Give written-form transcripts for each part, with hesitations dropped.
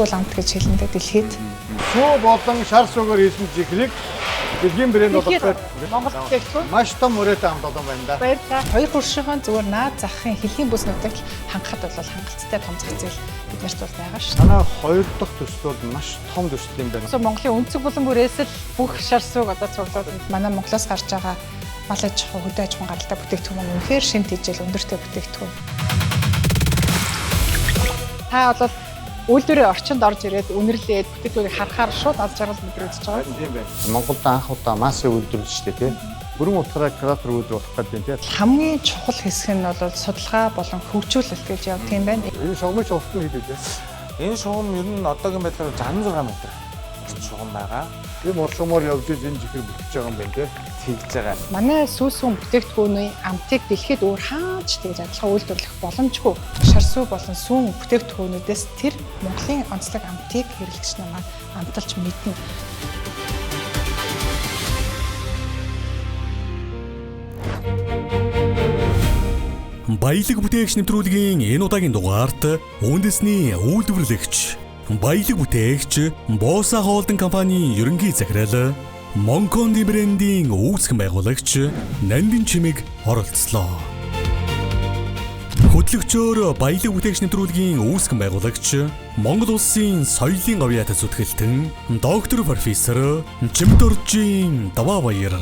шаршгүй амт гэж хэлэндээ дэлхийд. Сүү болон шар сүгээр хийсэн жихрийг дэлхийн брэнд болгоход Монгол бүтээгдэхүүн маш том үрээтэй хамт олон байна да. баярлалаа. Хоёр хуршигын зүгээр наад захын хэлхийн бүснүүдийг хангахад бол хангалттай том зах зээл биднэрт бол байгаа шүү. Танай хоёр дахь төсөл бол маш том төсөл юм байна. Монголын өнцөг булан бүрээс л бүх шар сүг одоо цуглаад манай Монголоос гарч байгаа мал аж ахуй, хөдөө аж ахуйн гаралтай бүтээгдэхүүн нь үнэхээр шимт хижээл өндөртэй бүтээгдэхүүн. Та бол үйлдвэрийн орчинд орж ирээд үнэрлээд бүтээгдэхүүнийг харахаар шууд аз жаргал мэдрэгдэж байгаа. Тийм байна. Монголд анх удаа массын үйлдвэрлэж штэ тий. Бүрэн утгаараа креатор үйлдвэр болох гэдэг тийм тий. Хамгийн чухал хэсэг нь бол судалгаа болон хөгжүүлэлт гэж явдаг юм байна. Энэ шугамын уртны хэд вэ? Энэ шугам ер нь одоогийн байдлаар 66 м. Шугам байгаа. Тийм уршумаар явж энэ жихэр бүтэж байгаа юм байна тий. Тэгж байгаа. Манай сүүсүүн бүтээгдэхүүний амтыг дэлхийд өөр хаач тэгж адилхан үйлдвэрлэх боломжгүй. Шар сүү болон сүүн бүтээгдэхүүнүүдээс тэр Монголын онцлог амтыг хэрэглэгч намаа амталж мэднэ. Баялаг бүтээгч нэвтрүүлгийн энэ удаагийн дугаарт үндэсний үйлдвэрлэгч, баялаг бүтээгч Боса Холдинг компанийн ерөнхий захирал Монконди брендийн үүсгэн байгуулагч Нандин Чимэг оролцлоо. Хөтлөгчөөр баялаг бүтээгч нэвтрүүлгийн үүсгэн байгуулагч Монгол улсын соёлын говьяат зүтгэлтэн доктор профессор Чимдоржийн Даваабаяр.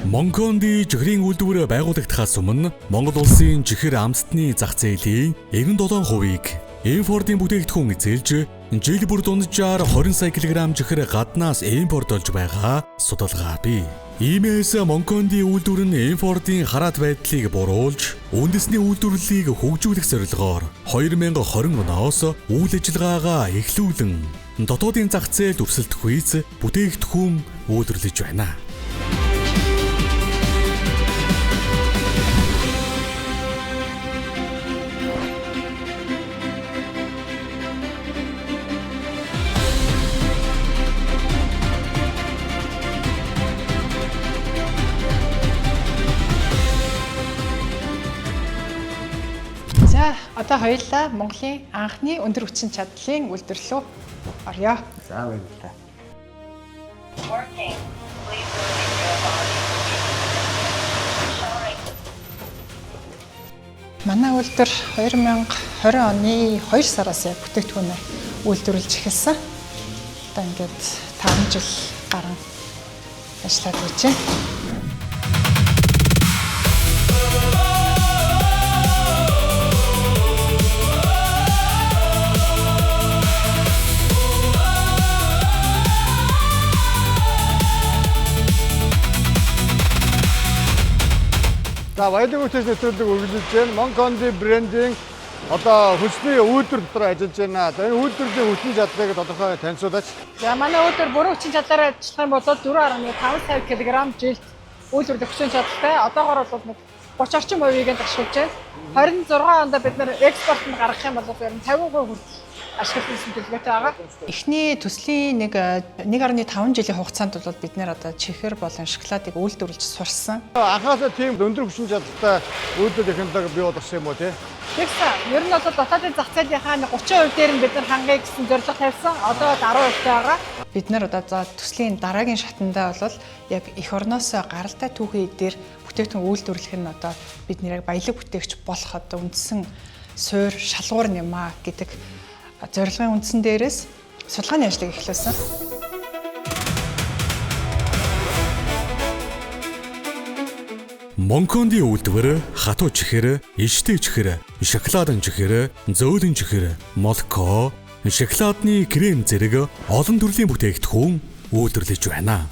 Монконди жихрийн үйлдвэр байгуулагдахаас өмнө Монгол улсын жихэр амтны зах зээлийн 97%-ийг импортын бүтээгдэхүүн эзэлж, жил бүр дунджаар 20 сая кг жихэр гаднаас импортлж байгаа судалгаа бий. Иймээс Монконди үйлдвэр нь импортын хараат байдлыг буруулж, үндэсний үйлдвэрлэлийг хөгжүүлэх зорилгоор 2020 оноос үйл ажиллагаагаа эхлүүлэн дотоодын зах зээлд өрсөлдөхүйц бүтээгдэхүүн үйлдвэрлэж байна. За, одоо хоёулаа Монголын анхны өндөр хүчин чадлын үйлдвэрлэлөө орё. За баярлалаа. Манай үйлдвэр 2020 оны 2 сараас бүтээгдэхүүнээ үйлдвэрлэж эхэлсэн. Одоо ингээд 5 жил гарan ажиллаад байж байна. За баялаг бүтээгч нэвтрүүлэг үргэлжлэж байна. Монконди брендийн одоо хүчний үйлдвэр дотор ажиллаж байна. За энэ үйлдвэрлэлийн хүчин чадлыг тодорхой танилцуулаач. За манай үйлдвэр бүрэн хүчин чадлаараа ажиллах юм бол 4.5 сая кг жилд үйлдвэрлэх хүчин чадалтай. Одоогоор бол 30 орчим хувийг нь ашиглаж байна. 26 онд бид нэр экспортод гаргах юм бол ер нь 50% хүртэл ашиглах төлөвлөгөөтэй байгаа. Эхний төслийн 1.5 жилийн хугацаанд бол бид нэр одоо чихэр болон шоколадыг үйлдвэрлэж сурсан. Анхаасаа тийм өндөр хүчин чадалтай үйлдвэр технологи бий болгосон юм уу тий? Тэгсэн. Ер нь бол дотоодын зах зээлийнхаа 30% дээр нь бид нар хангая гэсэн зорилго тавьсан. Одоо 10% байгаа. Бид нар одоо төслийн дараагийн шатандаа бол яг эх орноос гаралтай түүхий дээр бүтээгдэхүүн үйлдвэрлэх нь одоо бид нэр баялаг бүтээгч болох одоо үндсэн суурь шалгуур нэмаа гэдэг зорилгын үндсэн дээрээс судалгааны ажлыг эхлүүлсэн. Монконди үйлдвэр хатуу чихэр, иштэй чихэр, шоколадын чихэр, зөөлөн чихэр, молоко, шоколадны крем зэрэг олон төрлийн бүтээгдэхүүн үйлдвэрлэж байна.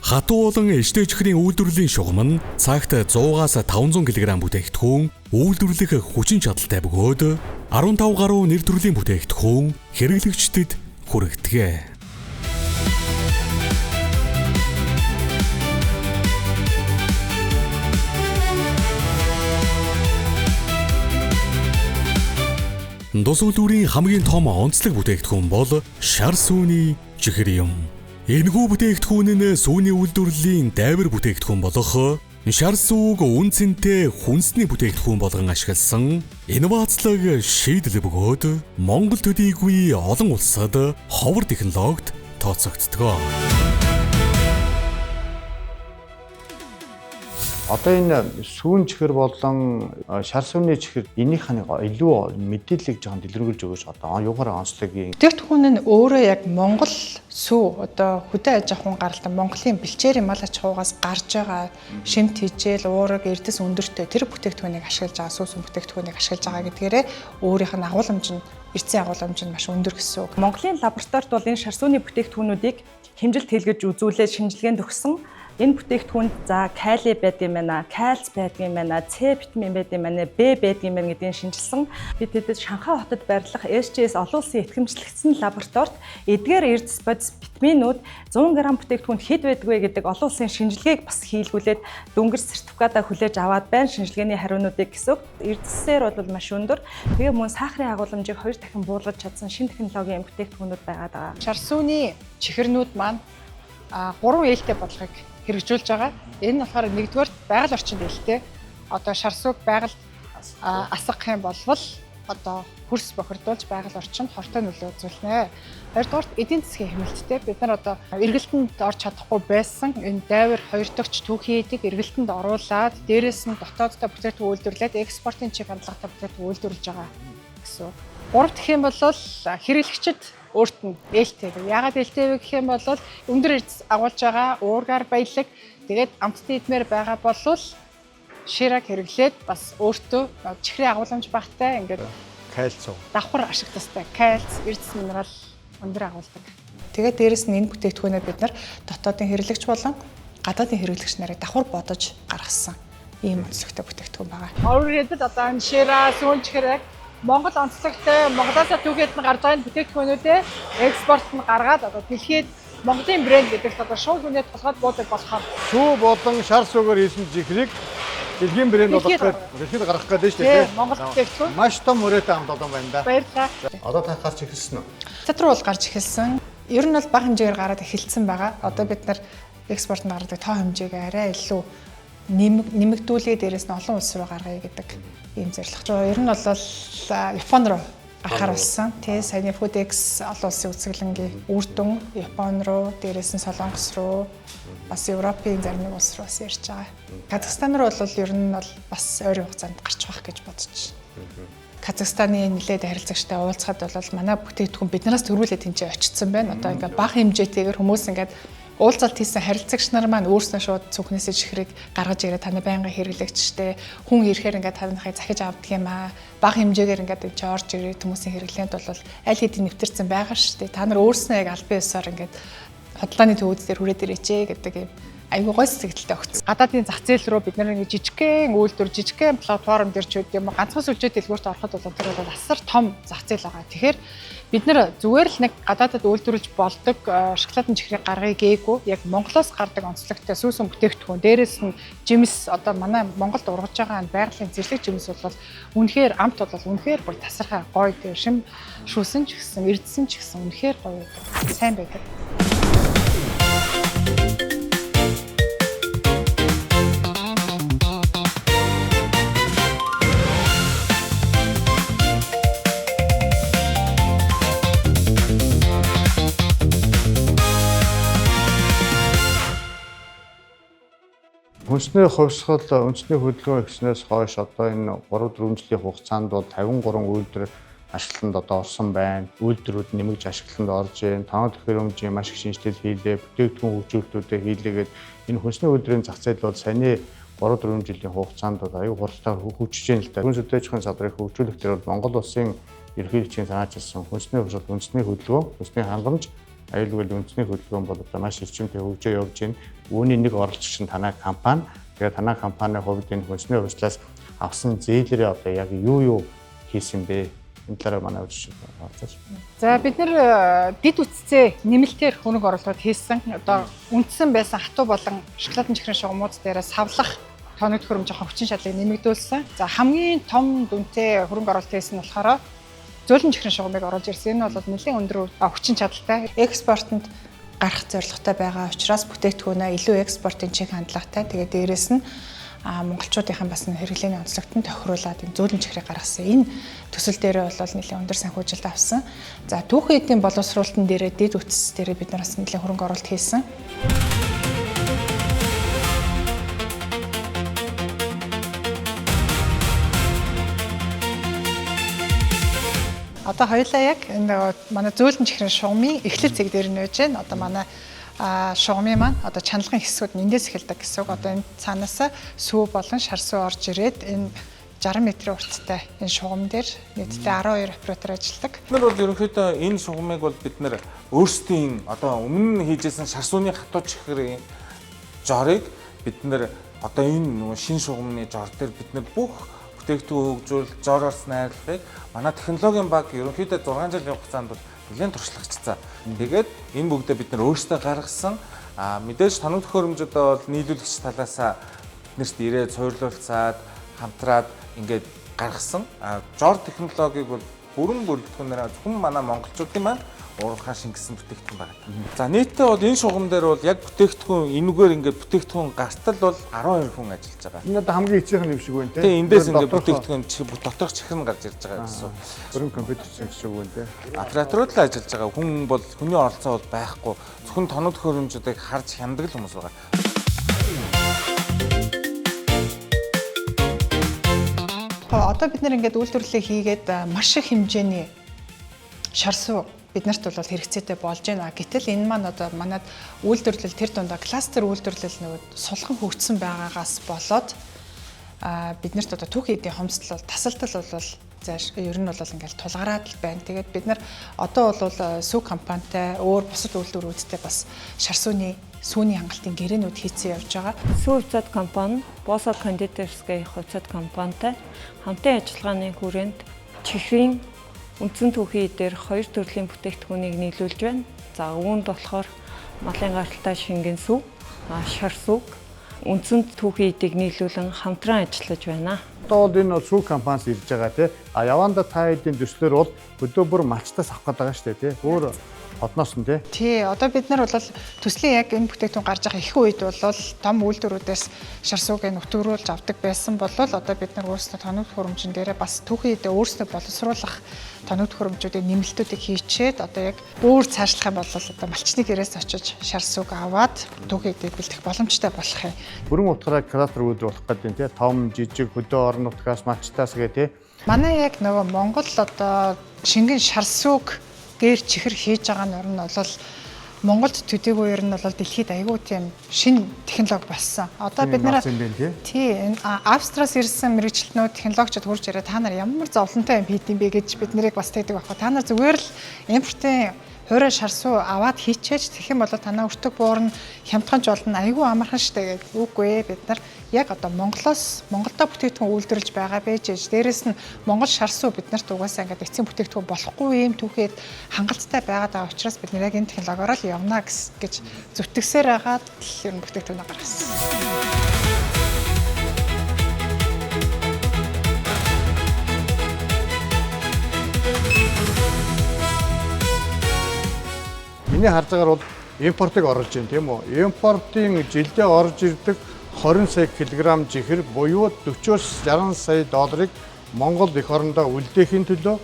Хатуу болон иштэй чихрийн үйлдвэрлэлийн шугам нь цагт 100-аас 500 кг бүтээгдэхүүн үйлдвэрлэх хүчин чадалтай бөгөөд 15 гаруй нэр төрлийн бүтээгдэхүүн хэрэглэгчдэд хүргэдэг. Дус үйлдвэрийн хамгийн том онцлог бүтээгдэхүүн бол шар сүүний чихэр юм. Энэхүү бүтээгдэхүүн нь сүүний үйлдвэрлэлийн дайвар бүтээгдэхүүн болох шар сүүг үн цэнтэй хүнсний бүтээгдэхүүн болгон ашигласан инновацлог шийдэл бөгөөд Монгол төдийгүй олон улсад ховор технологид тооцогддог. Одоо энэ сүүн чихэр болон шар сүүний чихэр энийхний илүү мэдээллийг жоохон дэлгэрүүлж өгөөч. Одоо юугаараа онцлогийг. Бүтээгдэхүүн нь өөрөө яг Монгол сүү одоо хөдөө аж ахуйн гаралтай Монголын бэлчээрийн мал аж ахуйгаас гарч байгаа шимт хижээл, уураг, эрдэс өндөртэй тэр бүтээгдэхүүнийг ашиглаж байгаа сүүсэн бүтээгдэхүүнийг ашиглаж байгаа гэдгээрээ өөрийнх нь агуулмж нь эрдсэн агуулмж нь маш өндөр гэсэн үг. Монголын лабораторид бол энэ шар сүүний бүтээгдэхүүнүүдийг хэмжилт хэлгэж үзүүлээд шинжилгээнд өгсөн. Энэ бүтээгдэхүүнд за кали байдаг юм байна, кальц байдаг юм байна, С витамин байдаг юм байна, Б байдаг юм байна гэдгийг шинжилсэн. Бид тэдэд Шанхай хотод байрлах SGS олон улсын итгэмжлэгдсэн лабораторид эдгээр эрдэс бодис витаминууд 100 г бүтээгдэхүүнд хэд байдаг вэ гэдэг олон улсын шинжилгээг бас хийлгүүлээд дүнгэр сертификатаа хүлээж аваад байна шинжилгээний хариунуудыг гэсэн. Эрдэсээр бол маш өндөр. Тэгээ мөн сахарын агуулмжийг 2 дахин буулгаж чадсан шинэ технологийн бүтээгдэхүүнүүд байгаад байгаа. Шар сүүний чихэрнүүд маань 3 ээлтэй бодлогыг хэрэгжүүлж байгаа. Энэ нь болохоор нэгдүгээр байгаль орчинд ээлтэй. Одоо шар сүүг байгальд асгах юм бол одоо хөрс бохирдуулж байгаль орчинд хортой нөлөө үзүүлнэ. Хоёрдугаарт эдийн засгийн хэмнэлттэй бид нар одоо эргэлтэнд орж чадахгүй байсан энэ дайвар хоёр дахь түүхийдийг эргэлтэнд оруулаад дээрээс нь дотооддоо бүтээгдэхүүн үйлдвэрлээд экспортын чиг хандлагатай бүтээгдэхүүн үйлдвэрлэж байгаа гэсэн. Гурав дахь юм бол хэрэглэгчид өөрт нь ээлтэй. Яагаад ээлтэй вэ гэх юм бол өндөр эрдэс агуулж байгаа уургаар баялаг тэгээд амттай идмээр байгаа бол шираг хэрэглээд бас өөртөө чихрийн агуулмж багтай ингээд Кальц. давхар ашиглах ёстой. Кальц, эрдэс минерал өндөр агуулдаг. Тэгээд дээрэс нь энэ бүтээгдэхүүнээ бид нар дотоодын хэрэглэгч болон гадаадын хэрэглэгч нарыг давхар бодож гаргасан ийм онцлогтой бүтээгдэхүүн байгаа. Өөрөөр хэлбэл одоо энэ шира, сүүн чихэр Монгол онцлогтой Монголоос түүхэд нь гарч байгаа бүтээгдэхүүнүүдээ экспорт нь гаргаад одоо дэлхийд Монголын брэнд гэдэг одоо шууд үнэт толгойд буудаг болохоор Сүү болон шар сүүгээр хийсэн чихрийг дэлхийн брэнд болгоход дэлхийд гаргах гэдэг шүү дээ. Монгол бүтээгдэхүүн Маш том өрөөтэй хамт олон байна да. баярлалаа. Одоо та гарч эхэлсэн үү? Цэцэр бол гарч эхэлсэн. Ер нь бол бага хэмжээгээр гараад эхэлсэн байгаа. Одоо бид нар экспортод гаргадаг тоо хэмжээг арай илүү нэмэгдүүлээ дээрээс нь олон улс руу гаргая гэдэг ийм зорилго. Ер нь бол Япон руу гарахаар болсон. Тэ саяны Fodex олон улсын үзэсгэлэнгийн үр дүн Япон руу, дээрээс нь Солонгос руу, бас Европын зарим нэг улс руу бас ирж байгаа. Казахстан руу бол ер нь бол бас ойрын хугацаанд гарч байх гэж бодож байна. Казахстаны нэлээд харилцагчтай уулзахад бол манай бүтээгдэхүүн биднээс төрүүлээд тэнцээ очсон байна. Одоо ингээд бага хэмжээтэйгээр хүмүүс ингээд уулзалт хийсэн харилцагч нар маань өөрснөө шууд цүнхнээсээ чихрийг гаргаж ирээ таны байнгын хэрэглэгчтэй хүн ирэхээр ингээд танахыг захиж авдаг юм аа. Бага хэмжээгээр ингээд энэ орж ирээ хүмүүсийн хэрэглээнд бол аль хэдийн нэвтэрсэн байгаа шүү дээ. Та нар өөрснөө яг аль биесээр ингээд хөдөлгөөний төвөөд дээр хүрээд ирээч гэдэг юм айгүй гой сэтгэлтэй өгсөн. Гадаадын зах зээл рүү бид нар ингээд жижигхэн үйлдвэр, жижигхэн платформ дээр ч үгүй юм ганцхан сүлжээ дэлгүүрт ороход бол тэр бол асар том зах зээл байгаа. Тэгэхээр бид нар зүгээр л нэг гадаадад үйлдвэрлэж болдог шоколадын чихрийг гаргая гээгүй. Яг Монголоос гардаг онцлогтой сүүсэн бүтээгдэхүүн. Дээрээс нь жимс одоо манай Монголд ургаж байгаа байгалийн зэрлэг жимс бол үнэхээр амт бол үнэхээр бүр тасархай гоё тийм шим шүүсэн ч гэсэн эрдсэн ч гэсэн үнэхээр гоё сайн байдаг. Хүнсний хувьсгал үндэсний хөдөлгөөн ихснээс хойш одоо энэ 3-4 жилийн хугацаанд бол 53 үйлдвэр ашиглалтанд одоо орсон байна. Үйлдвэрүүд нэмэгдэж ашиглалтанд орж байна. Тоон төхөөрөмжийн маш их шинжилгээ хийлээ, бүтээгдэхүүн хөгжүүлэлтүүдээ хийлээгээд энэ хүнсний үйлдвэрийн зах зээл бол саяны 3-4 жилийн хугацаанд бол аюул хурцтай хөгжиж байна л да. Хүнс үдээжхийн салбарыг хөгжүүлэх дээр бол Монгол улсын ерөнхийлөгчийн санаачилсан хүнсний хувьсгал, үндэсний хөдөлгөөн, хүнсний хангамж, аюулгүй үндэсний хөдөлгөөн бол одоо маш эрчимтэй хөгжөө явж байна. Үүний нэг оролцогч нь танай компани. Тэгээд танай компанийн хувьд энэ хүнсний хувьслаас авсан зээлэрээ одоо яг юу хийсэн бэ? Энэ талаараа манай үзэгч харцаач. За бид нэр дид үтцээ нэмэлтээр хөрөнгө оруулалт хийсэн. Одоо үндсэн байсан хатуу болон шоколадын чихрийн шугамууд дээр савлах тооны төхөөрөмжийн хүчин шалгыг нэмэгдүүлсэн. За хамгийн том дүнтэй хөрөнгө оруулалт хийсэн нь болохоор зөөлөн чихрийн шугамыг оруулж ирсэн. Энэ бол нэлээд өндөр хүчин чадалтай. Экспортод гарах зорилготой байгаа учраас бүтээгдэхүүнээ илүү экспортын чиг хандлагатай. Тэгээд дээрэс нь монголчуудын бас хэрэглээний онцлогтод тохируулаад энэ зөөлөн чихрийг гаргасан. Энэ төсөл дээрээ бол нэлээд өндөр санхүүжилт авсан. За түүхэн эдийн боловсруулалтын дээрээ дэд үтс дээрээ бид нар бас нэлээд хөрөнгө оруулалт хийсэн. Одоо хоёулаа яг энэ манай зөөлөн чихрийн шугамын эхлэл зэг дээр нөөж байна. Одоо манай шугамын маань одоо чаналгын хэсгүүд нь эндээс эхэлдэг гэсэн үг. Одоо энэ цаанаасаа сүү болон шар сүү орж ирээд энэ 60 метрийн урттай энэ шугам дээр нийтдээ 12 оператор ажилладаг. Бид нар бол ерөнхийдөө энэ шугамыг бол бид нар өөрсдийн одоо өмнө нь хийжсэн шар сүүний хатуу чихрийн жорыг бид нар одоо энэ нөгөө шинэ шугамны жор дээр бид нар бүх бүтээгдэхүүн хөгжүүл, жороос найрлахыг манай технологийн баг ерөнхийдөө 6 жилийн хугацаанд бол нэлээд туршлагачсан. Тэгээд энэ бүгдээ бид нар өөрсдөө гаргасан. Мэдээж тоног төхөөрөмжөдөө бол нийлүүлэгч талаасаа биднэрт ирээд суйрлуулцаад хамтраад ингээд гаргасан. Жор технологиг бол бүрэн бүрэлдэхүүнээр зөвхөн манай монголчуудын маань уурхаа шингэсэн бүтээгдэхүүн байна. За нийтдээ бол энэ шугам дээр бол яг бүтээгдэхүүн энэгээр ингээд бүтээгдэхүүн гартал бол 12 хүн ажиллаж байгаа. Энэ одоо хамгийн эцсийнх нь юм шиг байна те. Тэгээ эндээс ингээд бүтээгдэхүүн доторх чихрэн гарч ирж байгаа гэсэн. Бүрэн компьютер шиг байна те. Операторууд л ажиллаж байгаа. Хүн бол хүний оролцоо бол байхгүй. Зөвхөн тоног төхөөрөмжүүдийг харж хяндаг л хүмүүс байгаа. Одоо бид нэр ингээд үйлдвэрлэлээ хийгээд маш их хэмжээний шар сүү биднэрт бол хэрэгцээтэй болж байна. Гэтэл энэ маань одоо манад үйлдвэрлэл тэр дундаа кластер үйлдвэрлэл нөгөө сулхан хөгжсөн байгаагаас болоод биднэрт одоо түүхийн эдийн хомсдол бол тасалдал бол зааш ер нь бол ингээл тулгараад л байна. Тэгээд бид нар одоо бол сүү компанитай өөр бусад үйлдвэрүүдтэй бас шар сүүний хангалтын гэрээнүүд хийцэн явж байгаа. Сүү хувьцат компани, Bosa Кондитерская хувьцат компанитай хамтын ажиллагааны хүрээнд чихрийн үндсэн түүхий дээр 2 төрлийн бүтээгдэхүүнийг нийлүүлж байна. За үүнд болохоор малын гаралтай шингэн сүү, шар сүү, үндсэн түүхий эдийг нийлүүлэн хамтран ажиллаж байна. Одоо бол энэ бол сүү компаниас ирж байгаа те. Яванда та хэдийн төслөр бол өдөө бүр малчтаас авах гэдэг байгаа шүү дээ те. Өөр одноос нь те. Тий, одоо бид нар бол төслийн яг энэ бүтээгдэхүүн гарч байгаа их үед бол том үйлдвэрүүдээс шар сүүгээ нөтгөрүүлж авдаг байсан бол одоо бид нар өөрсдөө тоног төхөөрөмжн дээрээ бас түүхийдээ өөрсдөө боловсруулах тоног төхөөрөмжүүдийн нэмэлтүүдийг хийчээд одоо яг өөр цаашлах юм бол одоо малчны гэрээс очиж шар сүүг аваад түүхийдээ бэлдэх боломжтой болох юм. Бүрэн утгаараа кластер үйлдвэр болох гэдэг те. Том, жижиг, хөдөө орон нутгаас малчтаас гээ те. Манай яг нөгөө Монгол одоо шингэн шар сүүг гэр чихэр хийж байгаа нь бол Монголд төдийгүй ер нь бол дэлхийд аягүй тийм шинэ технологи болсон. Одоо бид нэр энэ Австраас ирсэн мэрэгчлэнүүд технологичд хурж ирээ та нар ямар зовлонтой юм хийдэм бэ гэж бид нарыг бас тэгдэг байхгүй. Та нар зүгээр л импортын хуурай шар сүү аваад хийчээж тэгэх юм бол танаа өртөг буурна хямдхан жолно аягүй амархан штэ гэдэг. Үгүй ээ бид нар яг одоо Монголдо бүтээгдэхүүн үйлдвэрлэж байгаа байж дээрэс нь Монгол шар сүү биднэрт угаасаа ингээд эцсийн бүтээгдэхүүн болохгүй юм түүхэд хангалттай байгаа учраас бид нэр яг энэ технологиороо л явна гэж зүтгэсээр хагаад ер нь бүтээгдэхүүнээ гаргасан. Миний харж байгаагаар бол импортыг оруулж байна тийм үү? Импортын жилдээ орж ирдэг 20 сая килограмм жихэр буюу 40-60 сая долларыг Монгол эх орондоо үлдээхийн төлөө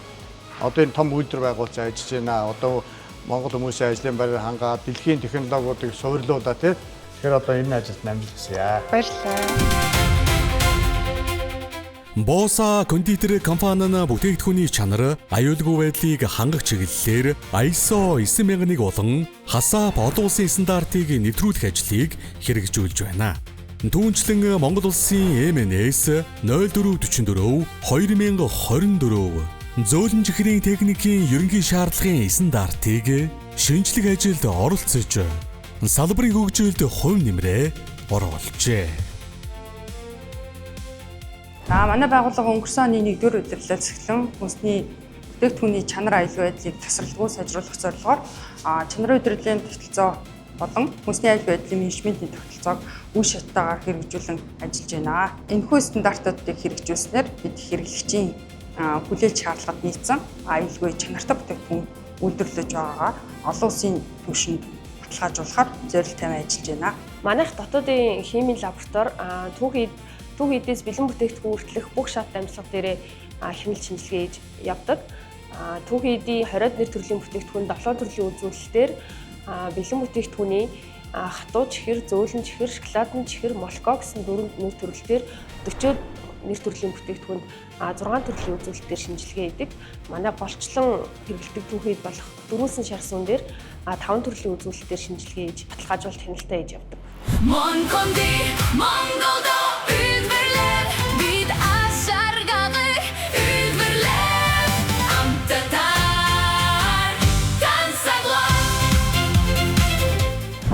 одоо энэ том үйлдвэр байгуулж ажиллаж байна. Одоо Монгол хүмүүсийн ажлын байрыг хангаад дэлхийн технологиудыг суйрлуулаад тийм. Тэгэхээр одоо энэ ажилд амжилт хүсье. Баярлалаа. Bosa кондитер компани нь бүтээгдэхүүний чанар, аюулгүй байдлыг хангах чиглэлээр ISO 9001 болон HACCP олон улсын стандартыг нэвтрүүлэх ажлыг хэрэгжүүлж байна. Түүнчлэн Монгол улсын MNS 0444 2024 зөөлөн чихрийн техникийн ерөнхий шаардлагын стандартыг шинжлэх ажилд оролцож салбарын хөгжилд хувь нэмрээ оруулжээ. Манай байгууллага өнгөрсөн оны 1-р удирлаас эхлэн хүнсний бүтээгдэхүүний чанар аюулгүй байдлыг тасралтгүй сайжруулах зорилгоор чанарын удирдлагын тогтолцоо болон хүнсний аюулгүй байдлын менежментийн тогтолцоог үе шаттайгаар хэрэгжүүлэн ажиллаж байна. Энэхүү стандартуудыг хэрэгжүүлснээр бид хэрэглэгчийн хүлээлт шаардлагад нийцсэн аюулгүй чанартай бүтээгдэхүүн үйлдвэрлэж байгаагаа олон улсын түвшинд баталгаажуулахаар зорилт тавиан ажиллаж байна. Манайх дотоодын химийн лаборатори түүх эдээс бэлэн бүтээгдэхүүн үртлэх бүх шат амьсгал дээрээ хэмнэл шинжилгээ хийж явдаг. Түүх эдийн 20-д нэр төрлийн бүтээгдэхүүн 7 төрлийн үзүүлэлтээр бэлэн бүтээгдэхүүний хатуу чихэр, зөөлөн чихэр, шоколадын чихэр, молко гэсэн 4 нэр төрлөлтөөр 40 нэр төрлийн бүтээгдэхүүнд 6 төрлийн үзүүлэлтээр шинжилгээ хийдэг. Манай голчлон хэрэглэдэг түүхэд болох дөрвөөсөн шар суун дээр 5 төрлийн үзүүлэлтээр шинжилгээ хийж баталгаажуулалт хяналтаа хийж явдаг.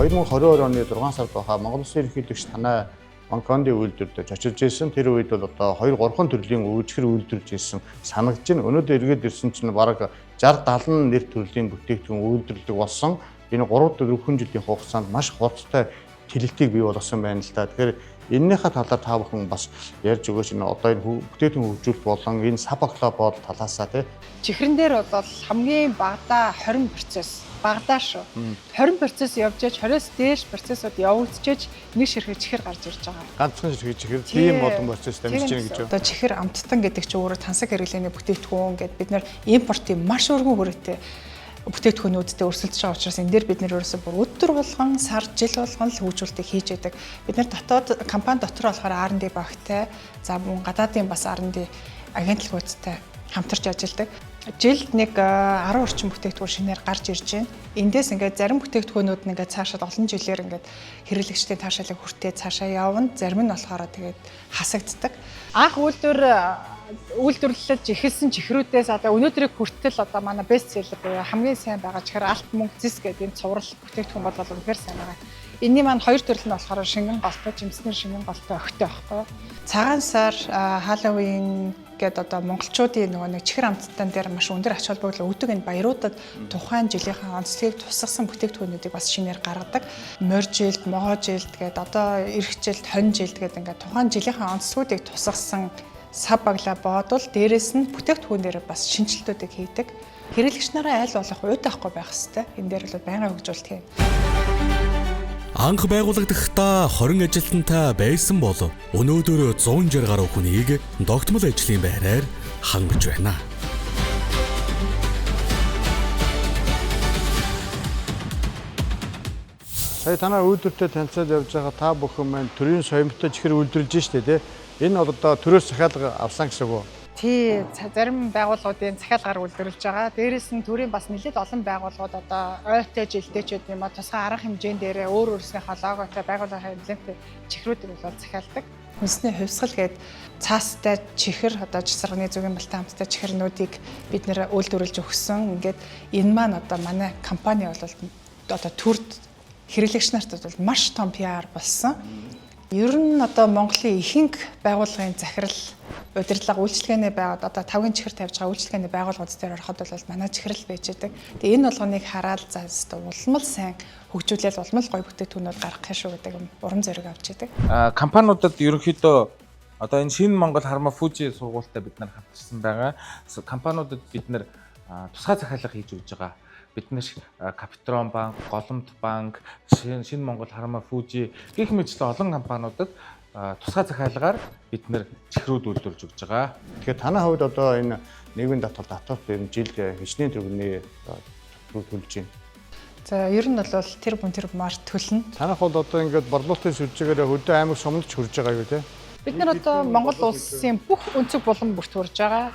...2022 оны 6 сард баха Монгол Улсын ерөнхийлөгч танай Монконди үйлдвэрлэж очиж ирсэн. Тэр үед бол одоо 2-3 төрлийн өвчгөр үйлдвэрлэж ирсэн санагдаж байна. Өнөөдөр эргээд ирсэн чинь бараг 60-70 нэр төрлийн бүтээгдэхүүн үйлдвэрлэдэг болсон. Энэ 3-4 жилийн хугацаанд маш хурдтай тэлэлтийг бий болгосон байна л да. Тэгэхээр энэнийхээ талаар та бүхэн бас ярьж өгөөч. Энэ одоо энэ бүтээгдэхүүн хөгжүүлэлт болон энэ сабаклабод талаасаа тий. Чихрэн дээр бол хамгийн багадаа 20% багадаа шүү. 20% явж аж 20-с дээш процессууд явагдчихэж нэг ширхэг чихэр гарч ирж байгаа. Ганцхан ширхэг чихэр тийм болон процесс дамжиж байна гэж байна. Одоо чихэр амттан гэдэг чинь өөрөө тансаг хэрэглээний бүтээгдэхүүн гэдэг бид нэр импортын маш өргөн хүрээтэй бүтээгдэхүүнүүдтэй өрсөлдөж байгаа учраас энэ дээр бид нэр ерөөсөө бүр өдөр болгон сар жил болгон л хөгжүүлэлтийг хийж яадаг. Бид нар дотоод компани дотор болохоор R&D багтай, за мөн гадаадын бас R&D агентлагуудтай хамтарч ажилладаг. Жилд нэг 10 орчим бүтээгдэхүүн шинээр гарч ирж байна. Эндээс ингээд зарим бүтээгдэхүүнүүд нь ингээд цаашаад олон жилээр ингээд хэрэглэгчдийн таашаалыг хүртээ цаашаа явна. Зарим нь болохоор тэгээд хасагддаг. Анх үйлдвэрлэж эхэлсэн чихрүүдээс одоо өнөөдрийг хүртэл одоо манай бест селлер буюу хамгийн сайн байгаа чихэр алт мөнгө зис гэдэг энэ цуврал бүтээгдэхүүн бол үнэхээр сайн байгаа. Энийн маань 2 төрөл нь болохоор шингэн голтой, жимсний шингэн голтой өгтэй байхгүй юу? Цагаан сар, Halloween гэдэг одоо монголчуудын нөгөө нэг чихэр амттан дээр маш өндөр ач холбогдол өгдөг энэ баяруудад тухайн жилийнхаа онцлогийг тусгасан бүтээгдэхүүнүүдийг бас шинээр гаргадаг. Морь жилд, могоо жилд гэдэг одоо эрх жилд, хонь жилд гэдэг ингээд тухайн жилийнхаа онцлогуудыг тусгасан сав баглаа боодвол дээрэс нь бүтээгдэхүүн дээр бас шинжилтүүдийг хийдэг. Хэрэглэгч нараа айл болох уйд авахгүй байх хэрэгтэй. Энэ дээр бол байнгын хөгжүүлэлт хийн. Анх байгуулагдахдаа 20 ажилтнтай байсан бол өнөөдөр 160 гаруй хүнийг тогтмол ажлын байраар хангаж байна. Сая танай үйлдвэртэй танилцаад явж байгаа та бүхэн маань төрийн соёмтой чихэр үйлдвэрлэж штэ тий. Энэ бол одоо төрөөс захиалга авсан гэсэн үг үү? Тий, зарим байгууллагуудын захиалгаар үйлдвэрлэж байгаа. Дээрээс нь төрийн бас нэлээд олон байгууллагууд одоо ойтой жилдээ ч гэдэг юм а тусгай арга хэмжээнд дээрээ өөр өөрсдийнхээ логотой байгууллагын эмблемтэй чихрүүдийг бол захиалдаг. Хүнсний хувьсгал гээд цаастай чихэр одоо жисарганы зүгийн балтай хамттай чихэрнүүдийг бид нэр үйлдвэрлэж өгсөн. Ингээд энэ маань одоо манай компани бол одоо төрд хэрэглэгч нарт бол маш том PR болсон. Ер нь одоо Монголын ихэнх байгууллагын захирал удирдлага үйлчилгээний байгаад одоо 5-ын чихэр тавьж байгаа үйлчилгээний байгууллагууд дээр ороход бол манай чихрэл байж байдаг. Тэгээ энэ болгоныг хараад за улмал сайн хөгжүүлэл улмал гоё бүтээгдэхүүнүүд гаргах шүү гэдэг урам зориг авч байдаг. Компаниудад ерөнхийдөө одоо энэ шинэ Монгол Харма Фужи сургуультай бид нар хамтарсан байгаа. Компаниудад бид нар тусгай захиалга хийж өгж байгаа. Бид нар Капитрон банк, Голомт банк, шинэ Монгол Харма Фужи гэх мэтчлэн олон компаниудад тусгай захиалгаар бид нар чихрүүд үйлдвэрлэж өгж байгаа. Тэгэхээр танай хувьд одоо энэ нийгмийн татвар энэ жилд хичнээн төгрөгийн төлж байна. За ер нь бол тэр маар төлнө. Танах бол одоо ингээд борлуулалтын сүлжээгээр хөдөө аймаг сумдж хурж байгаа юу те? Бид нар одоо Монгол улсын бүх өнцөг булан бүртгүүлж байгаа.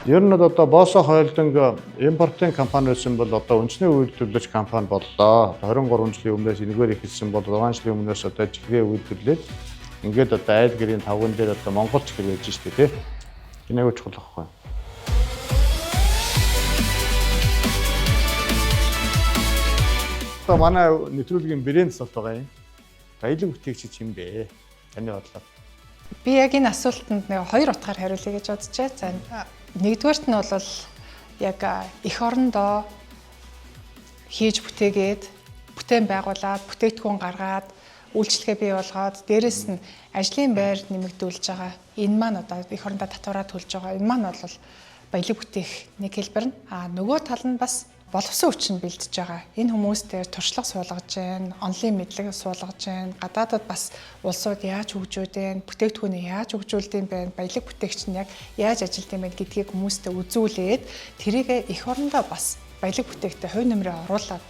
Ер нь одоо Босо хойлдог импортын компани байсан бол одоо үндэсний үйлдвэрлэж компани боллоо. 23 жилийн өмнөөс энэгээр ихэлсэн бол 6 жилийн өмнөөс одоо чихрээ үйлдвэрлээд ингээд одоо айл гэрийн тавган дээр одоо Монгол чихэр байж штэ тий. Гинээгөө чухал байхгүй. Одоо манай нэвтрүүлгийн брэнд сот байгаа юм. Баялаг бүтээгч юм бэ? Таны бодлоор. Би яг энэ асуултанд нэг 2 утгаар хариулъя гэж бодож байна. Нэгдүгээрт нь бол яг эх орондоо хийж бүтээгээд бүтээн байгуулад бүтээгдэхүүн гаргаад үйлчлэгээ бий болгоод дээрэс нь ажлын байр нэмэгдүүлж байгаа. Энэ маань одоо эх орондоо татвараа төлж байгаа. Энэ маань бол баялаг бүтээх нэг хэлбэр нь. Нөгөө тал нь бас боловсон хүчин бэлдэж байгаа. Энэ хүмүүстээр туршлага суулгаж байна, онлайн мэдлэг суулгаж байна. Гадаадад бас улсууд яаж хөгжөөд байна, бүтээгдэхүүнээ яаж хөгжүүлдэг юм бэ, баялаг бүтээгч нь яг яаж ажилтдаг юм бэ гэдгийг хүмүүстээ үзүүлээд тэрийг эх орондоо бас баялаг бүтээгтээ хувь нэмрээ оруулаад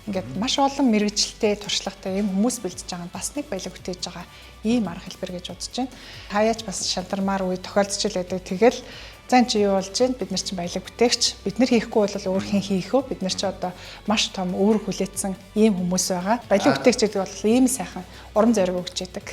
ингээд маш олон мэрэгжилтэй туршлагатай юм хүмүүс бэлдэж байгаа нь бас нэг баялаг бүтээж байгаа ийм арга хэлбэр гэж бодож байна. Хаяач бас шантармаар үе тохиолдож л байдаг. Тэгэл зан чи юу болж байна? Бид нар чинь баялаг бүтээгч. Бид нар хийхгүй бол өөр хэн хийх вэ? Бид нар ч одоо маш том өөр хүлээсэн ийм хүмүүс байгаа. Баялаг бүтээгч гэдэг бол ийм сайхан урам зориг өгч яадаг.